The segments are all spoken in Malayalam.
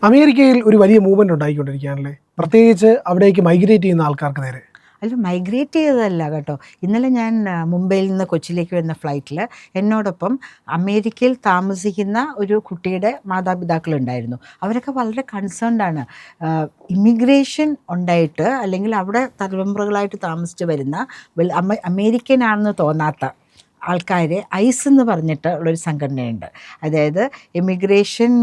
അമേരിക്കയിൽ ഒരു വലിയ മൂവ്മെന്റ് ഉണ്ടായിക്കൊണ്ടിരിക്കുകയാണല്ലേ, പ്രത്യേകിച്ച് അവിടേക്ക് മൈഗ്രേറ്റ് ചെയ്യുന്ന ആൾക്കാർക്ക് നേരെ. അല്ല, മൈഗ്രേറ്റ് ചെയ്തതല്ല കേട്ടോ. ഇന്നലെ ഞാൻ മുംബൈയിൽ നിന്ന് കൊച്ചിയിലേക്ക് വരുന്ന ഫ്ലൈറ്റിൽ എന്നോടൊപ്പം അമേരിക്കയിൽ താമസിക്കുന്ന ഒരു കുട്ടിയുടെ മാതാപിതാക്കളുണ്ടായിരുന്നു. അവരൊക്കെ വളരെ കൺസേൺഡാണ്. ഇമിഗ്രേഷൻ ഉണ്ടായിട്ട് അല്ലെങ്കിൽ അവിടെ തലമുറകളായിട്ട് താമസിച്ച് വരുന്ന അമേരിക്കൻ ആണെന്ന് തോന്നാത്ത ആൾക്കാരെ ഐസ് എന്ന് പറഞ്ഞിട്ട് ഉള്ളൊരു സംഘടനയുണ്ട്. അതായത് ഇമിഗ്രേഷൻ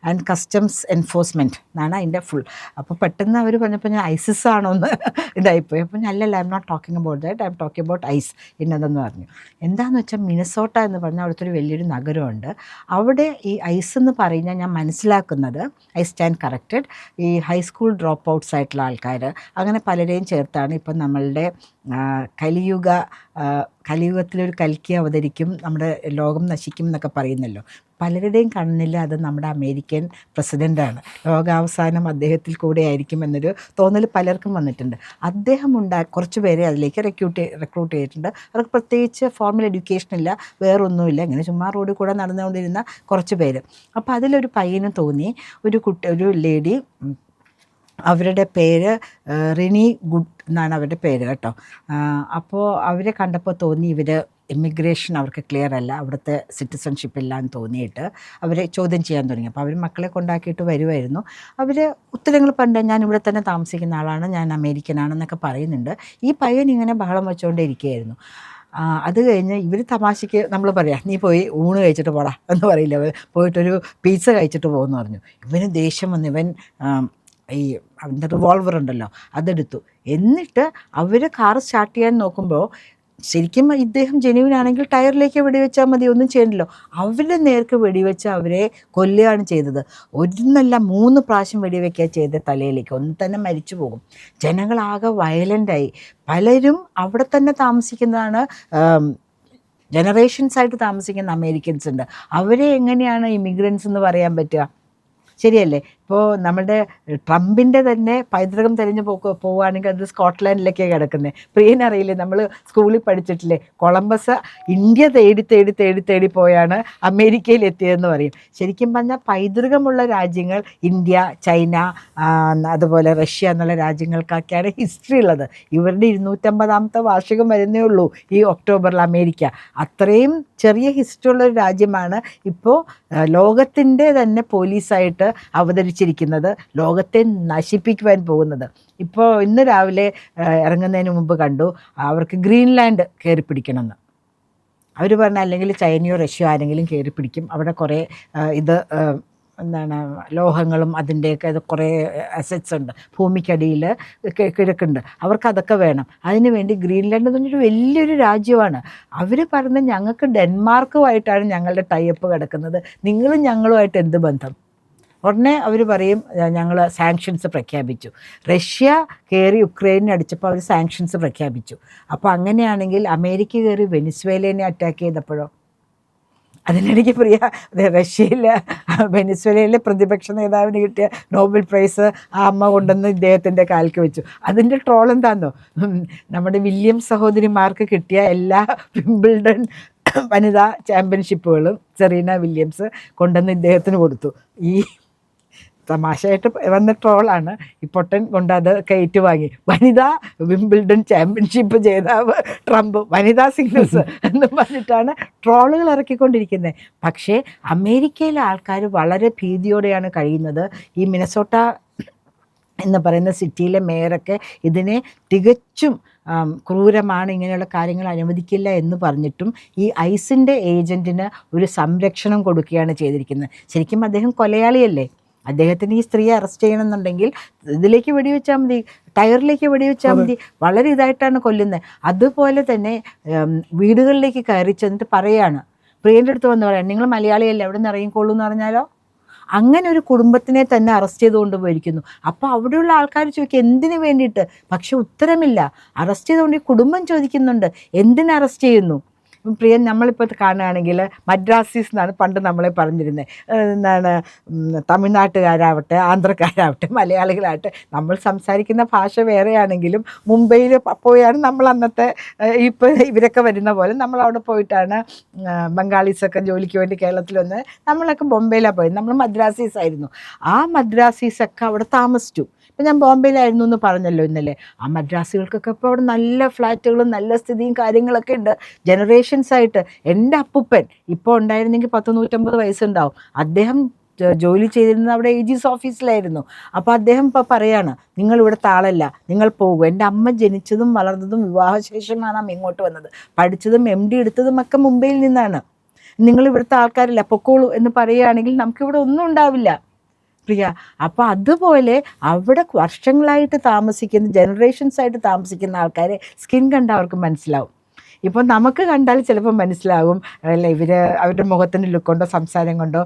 ആൻഡ് കസ്റ്റംസ് എൻഫോഴ്സ്മെൻറ്റ് എന്നാണ് അതിൻ്റെ ഫുൾ. അപ്പോൾ പെട്ടെന്ന് അവർ പറഞ്ഞപ്പോൾ ഞാൻ ഐസിസ് ആണോ എന്ന് ഇതായിപ്പോയി. അപ്പോൾ ഞാൻ അല്ലല്ല, I'm not talking about that, I'm talking about ice ഇന്നതെന്ന് പറഞ്ഞു. എന്താണെന്ന് വെച്ചാൽ മിനസോട്ട എന്ന് പറഞ്ഞാൽ അവിടുത്തെ ഒരു വലിയൊരു നഗരമുണ്ട്. അവിടെ ഈ ഐസ് എന്ന് പറയുന്നത് ഞാൻ മനസ്സിലാക്കുന്നത്, ഐ സ്റ്റാൻഡ് കറക്റ്റഡ്, ഈ ഹൈസ്കൂൾ ഡ്രോപ്പ് ഔട്ട്സ് ആയിട്ടുള്ള ആൾക്കാർ അങ്ങനെ പലരെയും ചേർത്താണ് ഇപ്പം നമ്മളുടെ കലിയുഗത്തിലൊരു കൽക്കി അവതരിക്കും, നമ്മുടെ ലോകം നശിക്കും എന്നൊക്കെ പറയുന്നല്ലോ. പലരുടെയും കണ്ണിൽ അത് നമ്മുടെ അമേരിക്കൻ പ്രസിഡൻ്റാണ്. ലോകാവസാനം അദ്ദേഹത്തിൽ കൂടെ ആയിരിക്കും എന്നൊരു തോന്നൽ പലർക്കും വന്നിട്ടുണ്ട്. അദ്ദേഹം കുറച്ച് പേരെ അതിലേക്ക് റിക്രൂട്ട് ചെയ്തിട്ടുണ്ട്. അവർക്ക് പ്രത്യേകിച്ച് ഫോർമൽ എഡ്യൂക്കേഷൻ ഇല്ല, വേറൊന്നുമില്ല, ഇങ്ങനെ ചുമ്മാ റോഡിൽ കൂടെ നടന്നുകൊണ്ടിരുന്ന കുറച്ച് പേര്. അപ്പോൾ അതിലൊരു പയ്യന് തോന്നി, ഒരു ലേഡി, അവരുടെ പേര് റിനി ഗുഡ് എന്നാണ് അവരുടെ പേര് കേട്ടോ. അപ്പോൾ അവരെ കണ്ടപ്പോൾ തോന്നി ഇവർ ഇമിഗ്രേഷൻ അവർക്ക് ക്ലിയർ അല്ല, അവിടുത്തെ സിറ്റിസൺഷിപ്പ് ഇല്ല എന്ന് തോന്നിയിട്ട് അവരെ ചോദ്യം ചെയ്യാൻ തുടങ്ങി. അപ്പോൾ അവർ മക്കളെ കൊണ്ടാക്കിയിട്ട് വരുമായിരുന്നു. അവർ ഉത്തരങ്ങൾ പണ്ട് ഞാൻ ഇവിടെ തന്നെ താമസിക്കുന്ന ആളാണ്, ഞാൻ അമേരിക്കനാണെന്നൊക്കെ പറയുന്നുണ്ട്. ഈ പയ്യൻ ഇങ്ങനെ ബഹളം വെച്ചുകൊണ്ടിരിക്കുകയായിരുന്നു. അത് കഴിഞ്ഞ് ഇവർ തമാശയ്ക്ക് നമ്മൾ പറയാം, നീ പോയി ഊണ് കഴിച്ചിട്ട് പോടാ എന്ന് പറയില്ല, പോയിട്ടൊരു പിസ്സ കഴിച്ചിട്ട് പോകുമെന്ന് പറഞ്ഞു. ഇവന് ദേഷ്യം വന്ന് ഇവൻ ഈ അവൻ്റെ റിവോൾവർ ഉണ്ടല്ലോ അതെടുത്തു. എന്നിട്ട് അവർ കാർ സ്റ്റാർട്ട് ചെയ്യാൻ നോക്കുമ്പോൾ ശരിക്കും ഇദ്ദേഹം ജെന്യുവിനാണെങ്കിൽ ടയറിലേക്ക് വെടിവെച്ചാൽ മതി, ഒന്നും ചെയ്യണ്ടല്ലോ. അവരുടെ നേർക്ക് വെടിവെച്ച് അവരെ കൊല്ലുകയാണ് ചെയ്തത്. ഒന്നല്ല 3 പ്രാവശ്യം വെടിവെക്കുക ചെയ്ത തലയിലേക്ക്, ഒന്ന് തന്നെ മരിച്ചു പോകും. ജനങ്ങളാകെ വയലൻ്റായി. പലരും അവിടെ തന്നെ താമസിക്കുന്നതാണ്, ജനറേഷൻസായിട്ട് താമസിക്കുന്ന അമേരിക്കൻസ് ഉണ്ട്. അവരെ എങ്ങനെയാണ് ഇമിഗ്രൻസ് എന്ന് പറയാൻ പറ്റുക? ശരിയല്ലേ? ഇപ്പോൾ നമ്മുടെ ട്രംപിൻ്റെ തന്നെ പൈതൃകം തിരഞ്ഞു പോവുകയാണെങ്കിൽ അത് സ്കോട്ട്ലാൻഡിലേക്കാണ് കിടക്കുന്നത്. പ്രിയനറിയില്ലേ, നമ്മൾ സ്കൂളിൽ പഠിച്ചിട്ടില്ലേ, കൊളംബസ് ഇന്ത്യ തേടി പോയാണ് അമേരിക്കയിൽ എത്തിയതെന്ന് പറയും. ശരിക്കും പറഞ്ഞാൽ പൈതൃകമുള്ള രാജ്യങ്ങൾ ഇന്ത്യ, ചൈന, അതുപോലെ റഷ്യ എന്നുള്ള രാജ്യങ്ങൾക്കൊക്കെയാണ് ഹിസ്റ്ററി ഉള്ളത്. ഇവരുടെ 250ാമത്തെ വാർഷികം വരുന്നേ ഉള്ളൂ ഈ ഒക്ടോബറിൽ അമേരിക്ക. അത്രയും ചെറിയ ഹിസ്റ്ററി ഉള്ളൊരു രാജ്യമാണ് ഇപ്പോൾ ലോകത്തിൻ്റെ തന്നെ പോലീസായിട്ട് അവതരിച്ചിരിക്കുന്നത്, ലോകത്തെ നശിപ്പിക്കുവാൻ പോകുന്നത്. ഇപ്പോൾ ഇന്ന് രാവിലെ ഇറങ്ങുന്നതിന് മുമ്പ് കണ്ടു അവർക്ക് ഗ്രീൻലാൻഡ് കയറി പിടിക്കണമെന്ന്. അവർ പറഞ്ഞാൽ അല്ലെങ്കിൽ ചൈനയോ റഷ്യോ ആരെങ്കിലും കയറി പിടിക്കും, അവിടെ കുറേ ലോഹങ്ങളും അതിൻ്റെയൊക്കെ കുറേ അസറ്റ്സ് ഉണ്ട്, ഭൂമിക്കടിയിൽ കിഴക്കുണ്ട്, അവർക്ക് അതൊക്കെ വേണം. അതിന് വേണ്ടി ഗ്രീൻലാൻഡ് എന്ന് പറഞ്ഞൊരു വലിയൊരു രാജ്യമാണ്. അവർ പറഞ്ഞ് ഞങ്ങൾക്ക് ഡെൻമാർക്കുമായിട്ടാണ് ഞങ്ങളുടെ ടൈപ്പ് കിടക്കുന്നത്, നിങ്ങളും ഞങ്ങളുമായിട്ട് എന്ത് ബന്ധം? ഉടനെ അവർ പറയും ഞങ്ങൾ സാങ്ഷൻസ് പ്രഖ്യാപിച്ചു. റഷ്യ കയറി യുക്രൈനെ അടിച്ചപ്പോൾ അവർ സാങ്ഷൻസ് പ്രഖ്യാപിച്ചു. അപ്പോൾ അങ്ങനെയാണെങ്കിൽ അമേരിക്ക കയറി വെനിസ്വേലേനെ അറ്റാക്ക് ചെയ്തപ്പോഴോ? അതിനിടയ്ക്ക് വെനിസ്വേലയിലെ പ്രതിപക്ഷ നേതാവിന് കിട്ടിയ നോബൽ പ്രൈസ് ആ അമ്മ കൊണ്ടുവന്ന് ഇദ്ദേഹത്തിൻ്റെ കാൽക്ക് വെച്ചു. അതിൻ്റെ ട്രോൾ എന്താണെന്നോ, നമ്മുടെ വില്യം സഹോദരിമാർക്ക് കിട്ടിയ എല്ലാ വിംബിൾഡൺ വനിതാ ചാമ്പ്യൻഷിപ്പുകളും സെറീന വില്യംസ് കൊണ്ടുവന്ന് ഇദ്ദേഹത്തിന് കൊടുത്തു. ഈ തമാശയായിട്ട് വന്ന ട്രോളാണ്. ഈ പൊട്ടൻ കൊണ്ട് അത് കയറ്റ് വാങ്ങി. വനിതാ വിംബിൾഡൺ ചാമ്പ്യൻഷിപ്പ് ജേതാവ് ട്രംപ്, വനിതാ സിംഗിൾസ് എന്ന് പറഞ്ഞിട്ടാണ് ട്രോളുകൾ ഇറക്കിക്കൊണ്ടിരിക്കുന്നത്. പക്ഷേ അമേരിക്കയിലെ ആൾക്കാർ വളരെ ഭീതിയോടെയാണ് കഴിയുന്നത്. ഈ മിനസോട്ട എന്ന് പറയുന്ന സിറ്റിയിലെ മേയറൊക്കെ ഇതിനെ തികച്ചും ക്രൂരമാണ്, ഇങ്ങനെയുള്ള കാര്യങ്ങൾ അനുവദിക്കില്ല എന്ന് പറഞ്ഞിട്ടും ഈ ഐസിൻ്റെ ഏജൻറ്റിന് ഒരു സംരക്ഷണം കൊടുക്കുകയാണ് ചെയ്തിരിക്കുന്നത്. ശരിക്കും അദ്ദേഹം കൊലയാളിയല്ലേ? അദ്ദേഹത്തിന് ഈ സ്ത്രീയെ അറസ്റ്റ് ചെയ്യണമെന്നുണ്ടെങ്കിൽ ഇതിലേക്ക് വെടിവെച്ചാൽ മതി, ടയറിലേക്ക് വെടിവെച്ചാൽ മതി. വളരെ ഇതായിട്ടാണ് കൊല്ലുന്നത്. അതുപോലെ തന്നെ വീടുകളിലേക്ക് കയറി ചെന്നിട്ട് പറയാണ്, പ്രിയൻ്റെ അടുത്ത് വന്ന് പറയാം, നിങ്ങൾ മലയാളിയല്ലേ, എവിടെ നിന്ന് ഇറങ്ങിക്കോളൂ എന്ന് പറഞ്ഞാലോ. അങ്ങനെ ഒരു കുടുംബത്തിനെ തന്നെ അറസ്റ്റ് ചെയ്ത് കൊണ്ടുപോയിരിക്കുന്നു. അപ്പോൾ അവിടെയുള്ള ആൾക്കാർ ചോദിക്കും എന്തിനു വേണ്ടിയിട്ട്, പക്ഷെ ഉത്തരമില്ല. അറസ്റ്റ് ചെയ്തുകൊണ്ട് ഈ കുടുംബം ചോദിക്കുന്നുണ്ട് എന്തിന് അറസ്റ്റ് ചെയ്യുന്നു. പ്രിയ നമ്മളിപ്പോൾ കാണുകയാണെങ്കിൽ മദ്രാസീസ് എന്നാണ് പണ്ട് നമ്മളെ പറഞ്ഞിരുന്നത്. എന്താണ്, തമിഴ്നാട്ടുകാരാവട്ടെ, ആന്ധ്രക്കാരാവട്ടെ, മലയാളികളാവട്ടെ, നമ്മൾ സംസാരിക്കുന്ന ഭാഷ വേറെയാണെങ്കിലും മുംബൈയിൽ പോയാണ് നമ്മൾ അന്നത്തെ ഇപ്പോൾ ഇവരൊക്കെ വരുന്ന പോലെ നമ്മൾ അവിടെ പോയിട്ടാണ് ബംഗാളീസൊക്കെ ജോലിക്ക് വേണ്ടി കേരളത്തിൽ വന്ന് നമ്മളൊക്കെ ബോംബെയിലാണ് പോയത്. നമ്മൾ മദ്രാസീസ് ആയിരുന്നു. ആ മദ്രാസീസൊക്കെ അവിടെ താമസിച്ചു. ഇപ്പം ഞാൻ ബോംബെയിലായിരുന്നു എന്ന് പറഞ്ഞല്ലോ ഇന്നലെ. ആ മദ്രാസികൾക്കൊക്കെ ഇപ്പോൾ അവിടെ നല്ല ഫ്ലാറ്റുകളും നല്ല സ്ഥിതിയും കാര്യങ്ങളൊക്കെ ഉണ്ട്. ജനറേഷൻസ് ആയിട്ട് എൻ്റെ അപ്പൂപ്പൻ ഇപ്പോൾ ഉണ്ടായിരുന്നെങ്കിൽ 100-150 വയസ്സുണ്ടാവും. അദ്ദേഹം ജോലി ചെയ്തിരുന്നത് അവിടെ ഏജീസ് ഓഫീസിലായിരുന്നു. അപ്പോൾ അദ്ദേഹം ഇപ്പോൾ പറയാണ്, നിങ്ങൾ ഇവിടുത്തെ ആളല്ല, നിങ്ങൾ പോകും. എൻ്റെ അമ്മ ജനിച്ചതും വളർന്നതും വിവാഹശേഷമാണ് ഇങ്ങോട്ട് വന്നത്. പഠിച്ചതും MD എടുത്തതും ഒക്കെ മുംബൈയിൽ നിന്നാണ്. നിങ്ങൾ ഇവിടുത്തെ ആൾക്കാരല്ല, പൊക്കോളൂ എന്ന് പറയുകയാണെങ്കിൽ നമുക്കിവിടെ ഒന്നും ഉണ്ടാവില്ല പ്രിയ. അപ്പോൾ അതുപോലെ അവിടെ വർഷങ്ങളായിട്ട് താമസിക്കുന്ന, ജനറേഷൻസ് ആയിട്ട് താമസിക്കുന്ന ആൾക്കാരെ സ്കിൻ കണ്ട അവർക്ക് മനസ്സിലാവും. ഇപ്പോൾ നമുക്ക് കണ്ടാൽ ചിലപ്പോൾ മനസ്സിലാകും അല്ല ഇവർ അവരുടെ മുഖത്തിൻ്റെ ലുക്ക് കൊണ്ടോ സംസാരം കൊണ്ടോ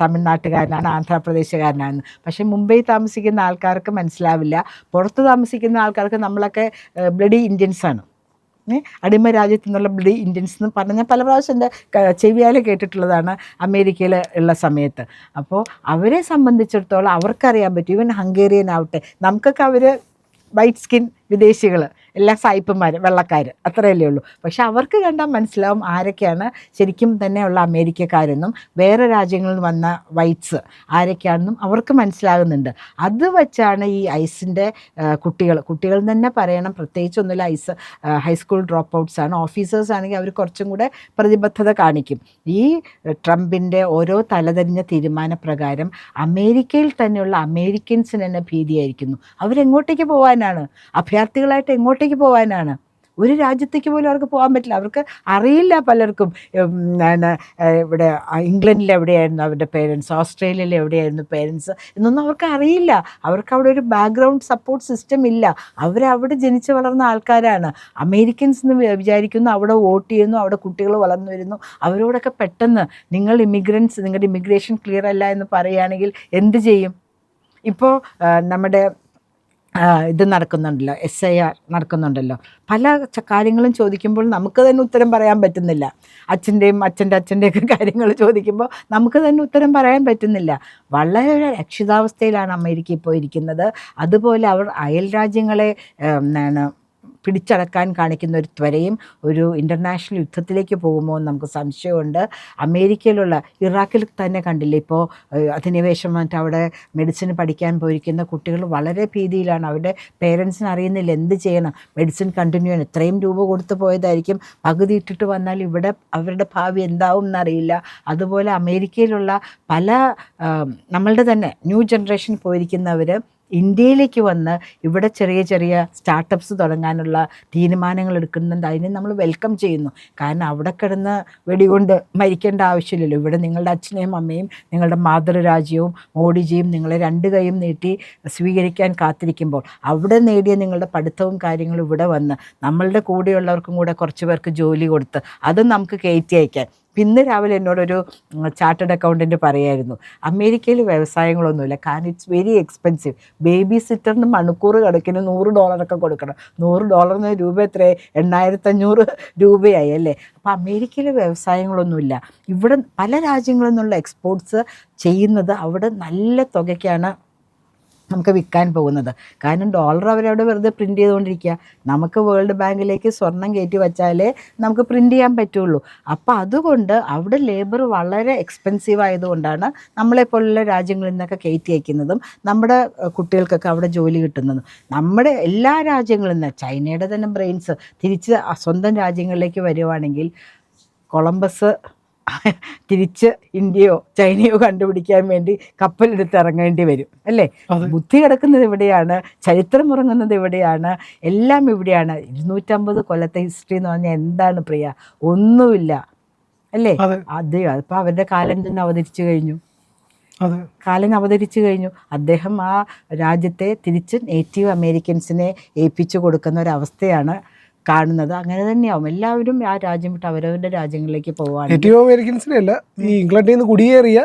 തമിഴ്നാട്ടുകാരനാണ്, ആന്ധ്രാപ്രദേശുകാരനാണ്. പക്ഷേ മുംബൈ താമസിക്കുന്ന ആൾക്കാർക്ക് മനസ്സിലാവില്ല. പുറത്ത് താമസിക്കുന്ന ആൾക്കാർക്ക് നമ്മളൊക്കെ ബ്ലഡി ഇന്ത്യൻസാണ്, അടിമ രാജ്യത്തു നിന്നുള്ള ബ്ലഡി ഇന്ത്യൻസ് എന്ന് പറഞ്ഞാൽ പല പ്രാവശ്യം എൻ്റെ ചെവിയാൽ കേട്ടിട്ടുള്ളതാണ് അമേരിക്കയിൽ ഉള്ള സമയത്ത്. അപ്പോൾ അവരെ സംബന്ധിച്ചിടത്തോളം അവർക്കറിയാൻ പറ്റും. ഈവൻ ഹംഗേറിയൻ ആവട്ടെ, നമുക്കൊക്കെ അവർ വൈറ്റ് സ്കിൻ വിദേശികൾ, എല്ലാ സായിപ്പന്മാർ, വെള്ളക്കാർ, അത്രയല്ലേ ഉള്ളൂ. പക്ഷെ അവർക്ക് കണ്ടാൽ മനസ്സിലാവും ആരൊക്കെയാണ് ശരിക്കും തന്നെയുള്ള അമേരിക്കക്കാരെന്നും വേറെ രാജ്യങ്ങളിൽ വന്ന വൈറ്റ്സ് ആരൊക്കെയാണെന്നും അവർക്ക് മനസ്സിലാകുന്നുണ്ട്. അത് വച്ചാണ് ഈ ഐസിൻ്റെ കുട്ടികൾ തന്നെ പറയണം, പ്രത്യേകിച്ചൊന്നുമില്ല, ഐസ് ഹൈസ്കൂൾ ഡ്രോപ്പ് ഔട്ട്സാണ്. ഓഫീസേഴ്സ് ആണെങ്കിൽ അവർ കുറച്ചും കൂടെ പ്രതിബദ്ധത കാണിക്കും. ഈ ട്രംപിൻ്റെ ഓരോ തലതിരിഞ്ഞ തീരുമാനപ്രകാരം അമേരിക്കയിൽ തന്നെയുള്ള അമേരിക്കൻസിന് തന്നെ ഭീതിയായിരിക്കുന്നു. അവരെങ്ങോട്ടേക്ക് പോകാനാണ്? അഭയാർത്ഥികളായിട്ട് എങ്ങോട്ടേക്ക് പോകാനാണ്? ഒരു രാജ്യത്തേക്ക് പോലും അവർക്ക് പോകാൻ പറ്റില്ല. അവർക്ക് അറിയില്ല പലർക്കും. ഇവിടെ ഇംഗ്ലണ്ടിൽ എവിടെയായിരുന്നു അവരുടെ പേരൻസ്, ഓസ്ട്രേലിയയിൽ എവിടെയായിരുന്നു പേരൻസ് എന്നൊന്നും അവർക്ക് അറിയില്ല. അവർക്ക് അവിടെ ഒരു ബാക്ക്ഗ്രൗണ്ട് സപ്പോർട്ട് സിസ്റ്റം ഇല്ല. അവരവിടെ ജനിച്ച് വളർന്ന ആൾക്കാരാണ്. അമേരിക്കൻസ് എന്ന് വിചാരിക്കുന്നു, അവിടെ വോട്ട് ചെയ്യുന്നു, അവിടെ കുട്ടികൾ വളർന്നു വരുന്നു. അവരോടൊക്കെ പെട്ടെന്ന് നിങ്ങൾ ഇമിഗ്രൻസ്, നിങ്ങളുടെ ഇമിഗ്രേഷൻ ക്ലിയർ അല്ല എന്ന് പറയുകയാണെങ്കിൽ എന്ത് ചെയ്യും? ഇപ്പോൾ നമ്മുടെ ഇത് നടക്കുന്നുണ്ടല്ലോ, SIR നടക്കുന്നുണ്ടല്ലോ. പല കാര്യങ്ങളും ചോദിക്കുമ്പോൾ നമുക്ക് തന്നെ ഉത്തരം പറയാൻ പറ്റുന്നില്ല. അച്ഛൻ്റെയൊക്കെ കാര്യങ്ങൾ ചോദിക്കുമ്പോൾ നമുക്ക് തന്നെ ഉത്തരം പറയാൻ പറ്റുന്നില്ല. വളരെ രക്ഷിതാവസ്ഥയിലാണ് അമേരിക്ക ഇപ്പോൾ ഇരിക്കുന്നത്. അതുപോലെ അവർ അയൽ രാജ്യങ്ങളെ പിടിച്ചടക്കാൻ കാണിക്കുന്ന ഒരു ത്വരയും ഒരു ഇൻ്റർനാഷണൽ യുദ്ധത്തിലേക്ക് പോകുമോ എന്ന് നമുക്ക് സംശയമുണ്ട്. അമേരിക്കയിലുള്ള ഇറാഖിൽ തന്നെ കണ്ടില്ലേ, ഇപ്പോൾ അധിനിവേശം വന്നിട്ട് അവിടെ മെഡിസിൻ പഠിക്കാൻ പോയിരിക്കുന്ന കുട്ടികൾ വളരെ ഭീതിയിലാണ്. അവരുടെ പേരൻസിന് അറിയുന്നില്ല എന്ത് ചെയ്യണം. മെഡിസിൻ കണ്ടിന്യൂ ചെയ്യണം. ഇത്രയും രൂപ കൊടുത്ത് പോയതായിരിക്കും, പകുതി ഇട്ടിട്ട് വന്നാൽ ഇവിടെ അവരുടെ ഭാവി എന്താവും എന്നറിയില്ല. അതുപോലെ അമേരിക്കയിലുള്ള പല നമ്മളുടെ തന്നെ ന്യൂ ജനറേഷൻ പോയിരിക്കുന്നവർ ഇന്ത്യയിലേക്ക് വന്ന് ഇവിടെ ചെറിയ ചെറിയ സ്റ്റാർട്ടപ്സ് തുടങ്ങാനുള്ള തീരുമാനങ്ങൾ എടുക്കുന്നുണ്ട്. അതിനെ നമ്മൾ വെൽക്കം ചെയ്യുന്നു. കാരണം അവിടെ കിടന്ന് വെടികൊണ്ട് മരിക്കേണ്ട ആവശ്യമില്ലല്ലോ. ഇവിടെ നിങ്ങളുടെ അച്ഛനെയും അമ്മയും നിങ്ങളുടെ മാതൃരാജ്യവും മോഡിജിയും നിങ്ങളെ 2 കൈയും നീട്ടി സ്വീകരിക്കാൻ കാത്തിരിക്കുമ്പോൾ അവിടെ നേടിയ നിങ്ങളുടെ പഠിത്തവും കാര്യങ്ങളും ഇവിടെ വന്ന് നമ്മളുടെ കൂടെയുള്ളവർക്കും കൂടെ കുറച്ച് പേർക്ക് ജോലി കൊടുത്ത് അതും നമുക്ക് കയറ്റി അയക്കാൻ. ഇന്ന് രാവിലെ എന്നോടൊരു ചാർട്ടേഡ് അക്കൗണ്ടൻറ്റ് പറയായിരുന്നു, അമേരിക്കയിൽ വ്യവസായങ്ങളൊന്നുമില്ല, കാരണം ഇറ്റ്സ് വെരി എക്സ്പെൻസീവ്. ബേബി സിറ്ററിന് മണിക്കൂർ കണക്കിന് $100 കൊടുക്കണം. $100 രൂപ എത്ര? 8500 രൂപയായി അല്ലേ? അപ്പോൾ അമേരിക്കയിൽ വ്യവസായങ്ങളൊന്നുമില്ല. ഇവിടെ പല രാജ്യങ്ങളിൽ നിന്നുള്ള എക്സ്പോർട്ട്സ് ചെയ്യുന്നത് അവിടെ നല്ല തുകയ്ക്കാണ് നമുക്ക് വിൽക്കാൻ പോകുന്നത്. കാരണം ഡോളർ അവരവിടെ വെറുതെ പ്രിൻ്റ് ചെയ്തുകൊണ്ടിരിക്കുക. നമുക്ക് വേൾഡ് ബാങ്കിലേക്ക് സ്വർണം കയറ്റി വച്ചാലേ നമുക്ക് പ്രിൻ്റ് ചെയ്യാൻ പറ്റുള്ളൂ. അപ്പോൾ അതുകൊണ്ട് അവിടെ ലേബർ വളരെ എക്സ്പെൻസീവ് ആയതുകൊണ്ടാണ് നമ്മളെപ്പോലുള്ള രാജ്യങ്ങളിൽ നിന്നൊക്കെ കയറ്റി അയക്കുന്നതും നമ്മുടെ കുട്ടികൾക്കൊക്കെ അവിടെ ജോലി കിട്ടുന്നതും. നമ്മുടെ എല്ലാ രാജ്യങ്ങളിൽ നിന്ന്, ചൈനയുടെ തന്നെ ബ്രെയിൻസ് തിരിച്ച് സ്വന്തം രാജ്യങ്ങളിലേക്ക് വരുവാണെങ്കിൽ കൊളംബസ് തിരിച്ച് ഇന്ത്യയോ ചൈനയോ കണ്ടുപിടിക്കാൻ വേണ്ടി കപ്പലെടുത്ത് ഇറങ്ങേണ്ടി വരും അല്ലേ? ബുദ്ധി കിടക്കുന്നത് ഇവിടെയാണ്, ചരിത്രം ഉറങ്ങുന്നത് ഇവിടെയാണ്, എല്ലാം ഇവിടെയാണ്. 250 കൊല്ലത്തെ ഹിസ്റ്ററി എന്ന് പറഞ്ഞാൽ എന്താണ് പ്രിയ? ഒന്നുമില്ല അല്ലേ? അതിപ്പോൾ അവരുടെ കാലം തന്നെ അവതരിച്ചു കഴിഞ്ഞു. അദ്ദേഹം ആ രാജ്യത്തെ തിരിച്ച് നേറ്റീവ് അമേരിക്കൻസിനെ ഏൽപ്പിച്ചു കൊടുക്കുന്ന ഒരവസ്ഥയാണ് കാണുന്നത്. അങ്ങനെ തന്നെയാവും. എല്ലാവരും ആ രാജ്യം വിട്ട് അവരവരുടെ രാജ്യങ്ങളിലേക്ക് പോവുകയാണ്. നേറ്റീവ് അമേരിക്കൻസിനെ അല്ല, ഈ ഇംഗ്ലണ്ടിൽ നിന്ന് കുടിയേറിയ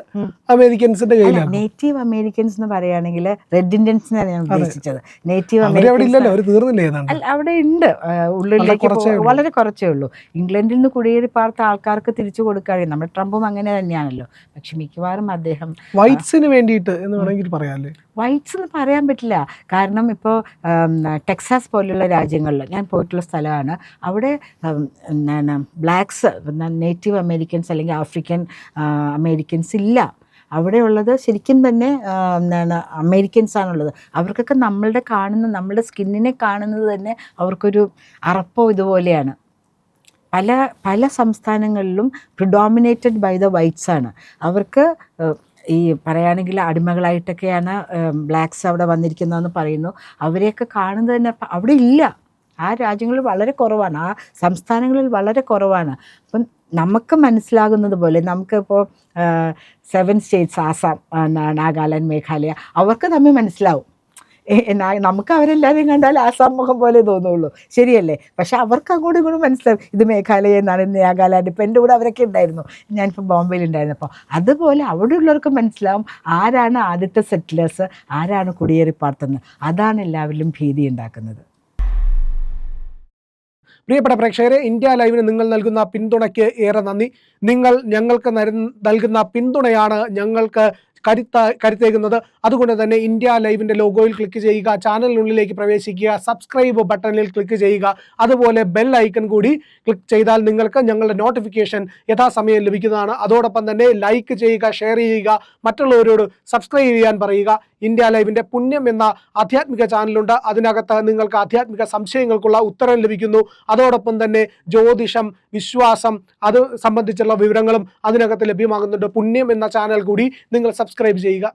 അമേരിക്കൻസിന്റെ കയ്യിലാണ്. നേറ്റീവ് അമേരിക്കൻസ് എന്ന് പറയുകയാണെങ്കിൽ റെഡ് ഇന്ത്യൻസിനാണ് ഞാൻ ഉദ്ദേശിച്ചത്. നേറ്റീവ് അവിടെ അമേരിക്കൻസ് ഇല്ലല്ലോ, അവർ തീർന്നില്ലേ ഏതാണ്ട്. അല്ല, അവിടെ ഉണ്ട്, ഉള്ളിലേക്ക് വളരെ കുറച്ചേ ഉള്ളൂ. ഇംഗ്ലണ്ടിൽ നിന്ന് കുടിയേറി പാർത്ത ആൾക്കാർക്ക് തിരിച്ചു കൊടുക്കുകയാണ്. നമ്മുടെ ട്രംപും അങ്ങനെ തന്നെയാണല്ലോ. പക്ഷെ മിക്കവാറും അദ്ദേഹം വൈറ്റ്സിന് വേണ്ടിയിട്ട് എന്ന് വേണമെങ്കിൽ പറയാല്ലേ. വൈറ്റ്സ് എന്ന് പറയാൻ പറ്റില്ല. കാരണം ഇപ്പോൾ ടെക്സാസ് പോലുള്ള രാജ്യങ്ങളിൽ ഞാൻ പോയിട്ടുള്ള സ്ഥലമാണ്. അവിടെ എന്താണ് ബ്ലാക്സ്, നേറ്റീവ് അമേരിക്കൻസ് അല്ലെങ്കിൽ ആഫ്രിക്കൻ അമേരിക്കൻസ് ഇല്ല. അവിടെയുള്ളത് ശരിക്കും തന്നെ എന്താണ് അമേരിക്കൻസ് ആണുള്ളത്. അവർക്കൊക്കെ നമ്മളുടെ സ്കിന്നിനെ കാണുന്നത് തന്നെ അവർക്കൊരു അറപ്പോ ഇതുപോലെയാണ്. പല സംസ്ഥാനങ്ങളിലും പ്രിഡോമിനേറ്റഡ് ബൈ ദ വൈറ്റ്സ് ആണ്. അവർക്ക് ഈ പറയുകയാണെങ്കിൽ അടിമകളായിട്ടൊക്കെയാണ് ബ്ലാക്സ് അവിടെ വന്നിരിക്കുന്നതെന്ന് പറയുന്നു. അവരെയൊക്കെ കാണുന്നത് തന്നെ അവിടെ ഇല്ല. ആ രാജ്യങ്ങളിൽ വളരെ കുറവാണ്, ആ സംസ്ഥാനങ്ങളിൽ വളരെ കുറവാണ്. അപ്പം നമുക്ക് മനസ്സിലാകുന്നത് പോലെ നമുക്കിപ്പോൾ 7 സ്റ്റേറ്റ്സ്, ആസാം, നാഗാലാൻഡ്, മേഘാലയ, അവർക്ക് തമ്മിൽ മനസ്സിലാവും. നമുക്ക് അവരെല്ലാവരെയും കണ്ടാൽ ആസാം മുഖം പോലെ തോന്നുള്ളൂ, ശരിയല്ലേ? പക്ഷെ അവർക്ക് അങ്ങോട്ടും ഇങ്ങോട്ടും മനസ്സിലാവും ഇത് മേഘാലയ എന്നാണ്, നാഗാലാൻഡ്. ഇപ്പം എൻ്റെ കൂടെ അവരൊക്കെ ഉണ്ടായിരുന്നു, ഞാനിപ്പോൾ ബോംബെയിലുണ്ടായിരുന്നപ്പോൾ. അതുപോലെ അവിടെയുള്ളവർക്ക് മനസ്സിലാവും ആരാണ് ആദ്യത്തെ സെറ്റിലേഴ്സ്, ആരാണ് കുടിയേറി പാർത്തുന്നത്. അതാണ് എല്ലാവരിലും ഭീതി ഉണ്ടാക്കുന്നത്. പ്രിയപ്പെട്ട പ്രേക്ഷകരെ, ഇന്ത്യ ലൈവിന് നിങ്ങൾ നൽകുന്ന പിന്തുണയ്ക്ക് ഏറെ നന്ദി. നിങ്ങൾ ഞങ്ങൾക്ക് നൽകുന്ന പിന്തുണയാണ് ഞങ്ങൾക്ക് കരുത്തേകുന്നത്. അതുകൊണ്ട് തന്നെ ഇന്ത്യ ലൈവിൻ്റെ ലോഗോയിൽ ക്ലിക്ക് ചെയ്യുക, ചാനലിനുള്ളിലേക്ക് പ്രവേശിക്കുക, സബ്സ്ക്രൈബ് ബട്ടണിൽ ക്ലിക്ക് ചെയ്യുക, അതുപോലെ ബെൽ ഐക്കൺ കൂടി ക്ലിക്ക് ചെയ്താൽ നിങ്ങൾക്ക് ഞങ്ങളുടെ നോട്ടിഫിക്കേഷൻ യഥാസമയം ലഭിക്കുന്നതാണ്. അതോടൊപ്പം തന്നെ ലൈക്ക് ചെയ്യുക, ഷെയർ ചെയ്യുക, മറ്റുള്ളവരോട് സബ്സ്ക്രൈബ് ചെയ്യാൻ പറയുക. ഇന്ത്യ ലൈവിൻ്റെ പുണ്യം എന്ന ആധ്യാത്മിക ചാനലുണ്ട്. അതിനകത്ത് നിങ്ങൾക്ക് ആധ്യാത്മിക സംശയങ്ങൾക്കുള്ള ഉത്തരം ലഭിക്കുന്നു. അതോടൊപ്പം തന്നെ ജ്യോതിഷം, വിശ്വാസം, അത് സംബന്ധിച്ചുള്ള വിവരങ്ങളും അതിനകത്ത് ലഭ്യമാകുന്നുണ്ട്. പുണ്യം എന്ന ചാനൽ കൂടി നിങ്ങൾ സബ്സ്ക്രൈബ് ചെയ്യുക.